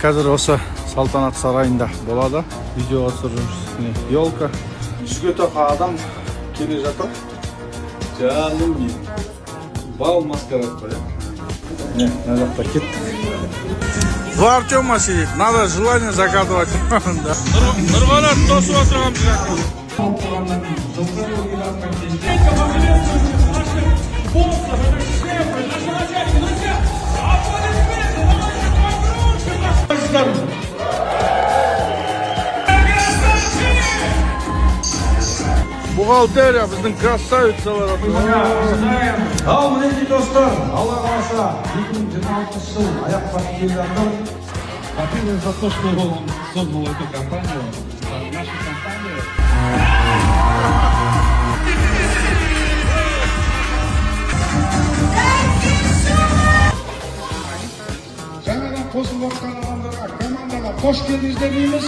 қазір осы салтанат сарайында болады. Видео түсіріліміз. Елка. Үшке тоқа адам келе жатыр. Жаным мен. Бал маскарад қой. На жақта кеттік. Два Артема сидит. Надо желание загадывать. Нұрғалар тосып отырған жақта. Бухгалтерия біздің красавицалар. Ал мінекей достар, Алла қаласа 2026 жыл аяқ басып келе жатыр. Спасибо за то, что он создал эту компанию. Нашу компанию. Жаңадан қосылып отқан адамдарға, командаға қош келдіңіздер дейміз.